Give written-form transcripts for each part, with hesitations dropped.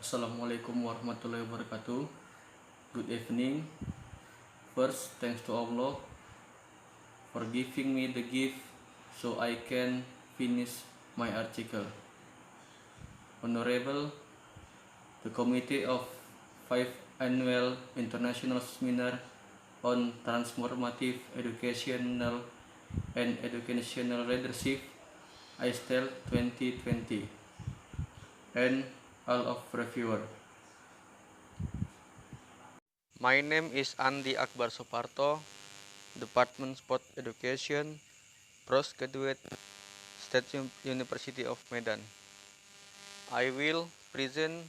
Assalamualaikum warahmatullahi wabarakatuh. Good evening. First, thanks to Allah for giving me the gift so I can finish my article. Honorable, the Committee of 5th Annual International Seminar on Transformative Educational and Educational Leadership, ISTEL 2020, and all of reviewer. My name is Andi Akbar Soparto, Department Sport Education, Postgraduate, State University of Medan. I will present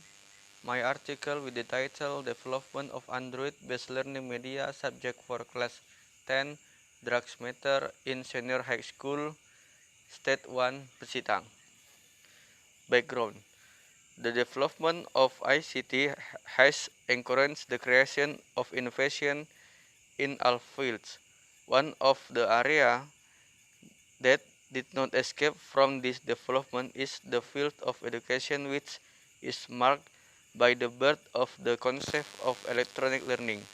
my article with the title Development of Android-based Learning Media Subject for Class 10 Drugs Matter in Senior High School, State 1, Pesitang. Background: the development of ICT has encouraged the creation of innovation in all fields. One of the areas that did not escape from this development is the field of education, which is marked by the birth of the concept of electronic learning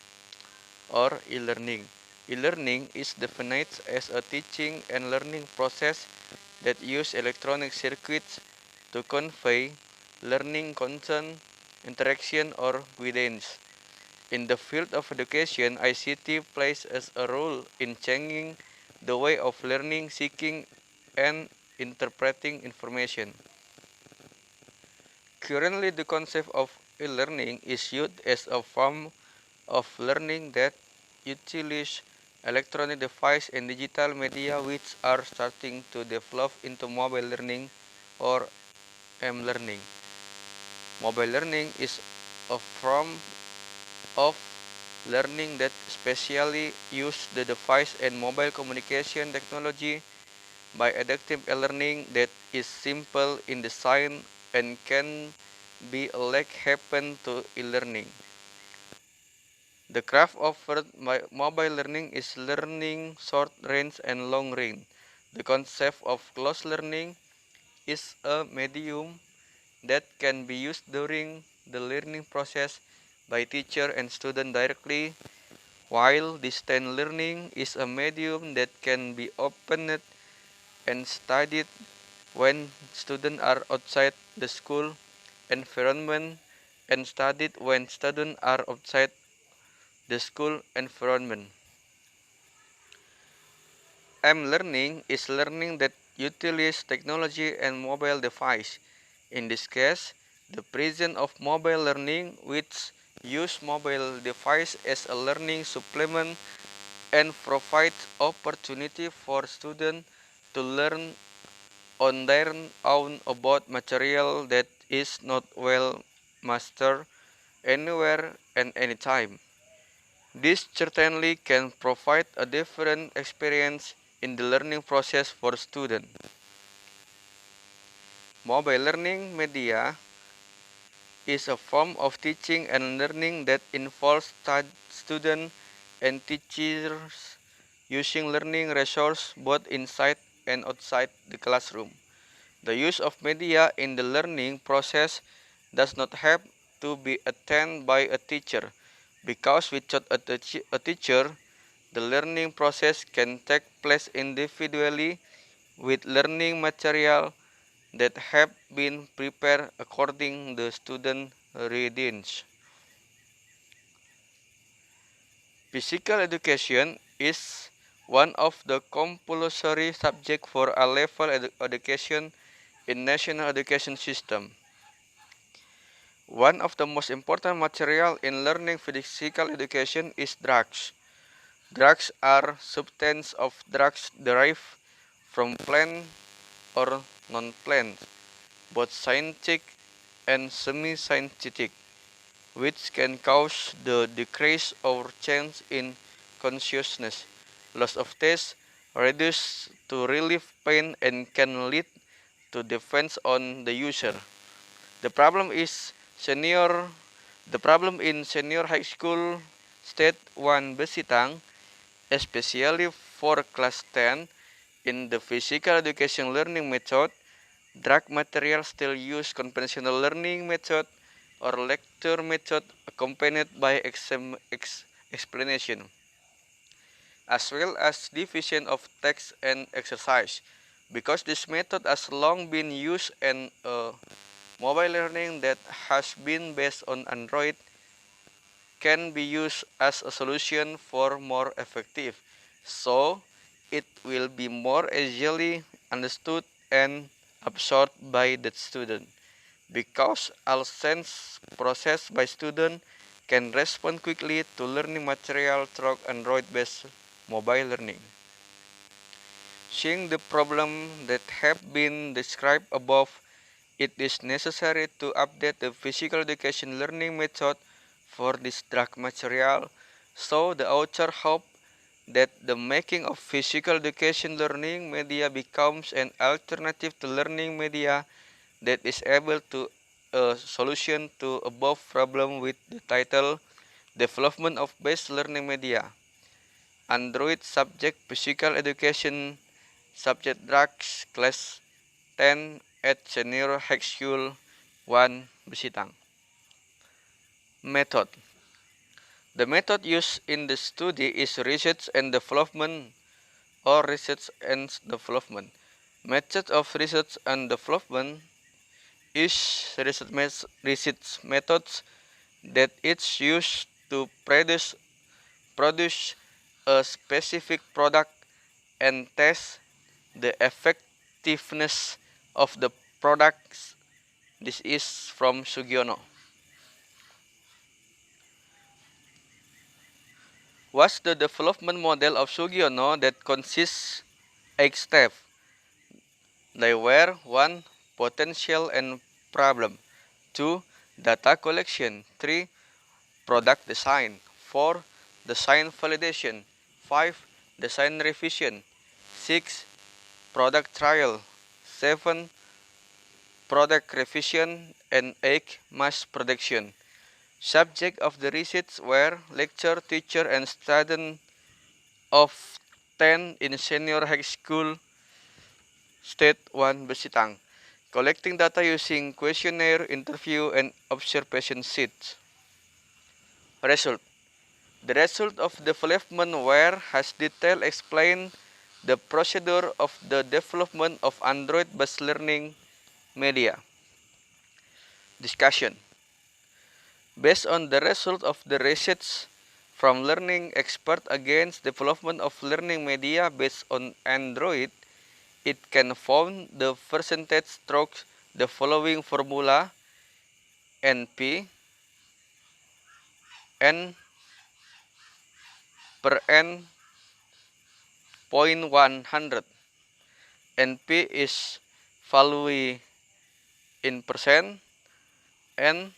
or e-learning. E-learning is defined as a teaching and learning process that uses electronic circuits to convey learning content, interaction, or guidance. In the field of education, ICT plays as a role in changing the way of learning, seeking, and interpreting information. Currently, the concept of e-learning is used as a form of learning that utilizes electronic devices and digital media, which are starting to develop into mobile learning or m-learning. Mobile learning is a form of learning that specially use the device and mobile communication technology by adaptive e-learning that is simple in design and can be a leg happen to e-learning. The craft offered by mobile learning is learning short range and long range. The concept of close learning is a medium that can be used during the learning process by teacher and student directly, while distance learning is a medium that can be opened and studied when students are outside the school environment and studied when students are outside the school environment. M-learning is learning that utilizes technology and mobile device. In this case, the presence of mobile learning, which use mobile device as a learning supplement and provides opportunity for students to learn on their own about material that is not well mastered anywhere and anytime. This certainly can provide a different experience in the learning process for students. Mobile learning media is a form of teaching and learning that involves students and teachers using learning resources both inside and outside the classroom. The use of media in the learning process does not have to be attended by a teacher, because without a teacher, the learning process can take place individually with learning material that have been prepared according to the student readings. Physical education is one of the compulsory subjects for A-level education in national education system. One of the most important material in learning physical education is drugs. Drugs are substances of drugs derived from plant or non-plant, both scientific and semi-scientific, which can cause the decrease or change in consciousness, loss of taste, reduce to relieve pain, and can lead to defense on the user. The problem in senior high school state 1 Besitang, especially for class 10, in the physical education learning method, drug material still use conventional learning method or lecture method accompanied by explanation, as well as division of text and exercise. Because this method has long been used in mobile learning that has been based on Android, can be used as a solution for more effective, so it will be more easily understood and absorbed by the student. Because all sense processed by student can respond quickly to learning material through Android-based mobile learning. Seeing the problem that have been described above, it is necessary to update the physical education learning method for this drug material. So the author hope that the making of physical education learning media becomes an alternative to learning media that is able to a solution to above problem with the title Development of Base Learning Media. Android subject physical education subject drugs class 10 at senior high school 1 Besitang. Method. The method used in the study is research and development or research and development. Method of research and development is research methods that it's used to produce a specific product and test the effectiveness of the products. This is from Sugiono. Was the development model of Sugiono that consists 8 steps. They were 1. Potential and problem. 2. Data collection. 3. Product design. 4. Design validation. 5. Design revision. 6. Product trial. 7. Product revision. And 8. Mass production. Subject of the research were lecturer, teacher, and student of 10 in senior high school State 1 Besitang. Collecting data using questionnaire, interview, and observation sheets. Result. The result of development where has detail explained the procedure of the development of Android-based learning media. Discussion. Based on the result of the research from learning expert against development of learning media based on Android, it can found the percentage strokes the following formula: NP N per N point 100. NP is value in percent, N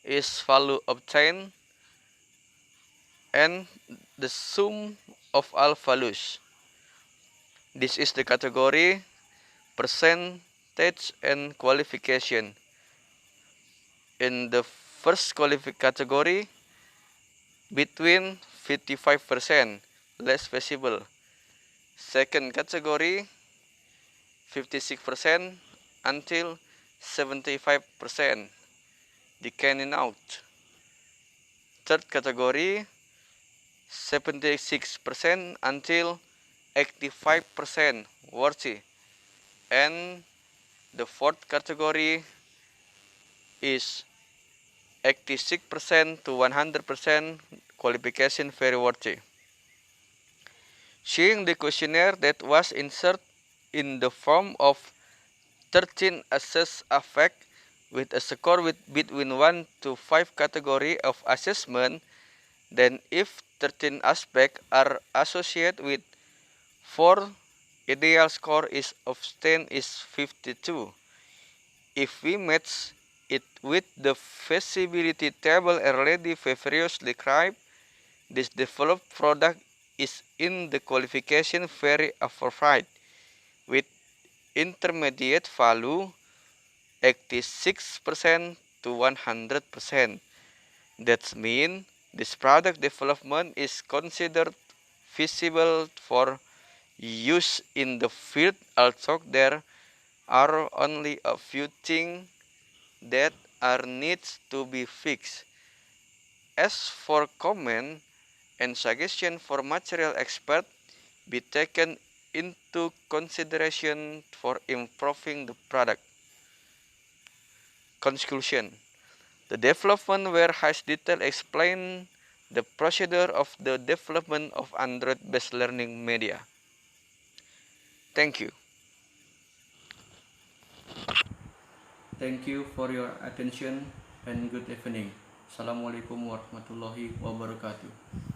is value obtained, and the sum of all values. This is the category percentage and qualification. In the first category, between 55% less visible. Second category, 56% until 75% decaying out. Third category, 76% until 85% worthy. And the fourth category is 86% to 100% qualification very worthy. Seeing the questionnaire that was inserted in the form of 13 assess affect with a score between 1 to 5 category of assessment, then if 13 aspects are associated with 4, ideal score is of 10 is 52. If we match it with the feasibility table already previously described, this developed product is in the qualification very appropriate with intermediate value 86% to 100%. That means this product development is considered feasible for use in the field, although there are only a few things that are needs to be fixed. As for comment and suggestion for material expert, be taken into consideration for improving the product. Conclusion. The development where has detail explain the procedure of the development of Android-based learning media. Thank you. Thank you for your attention and good evening. Assalamualaikum warahmatullahi wabarakatuh.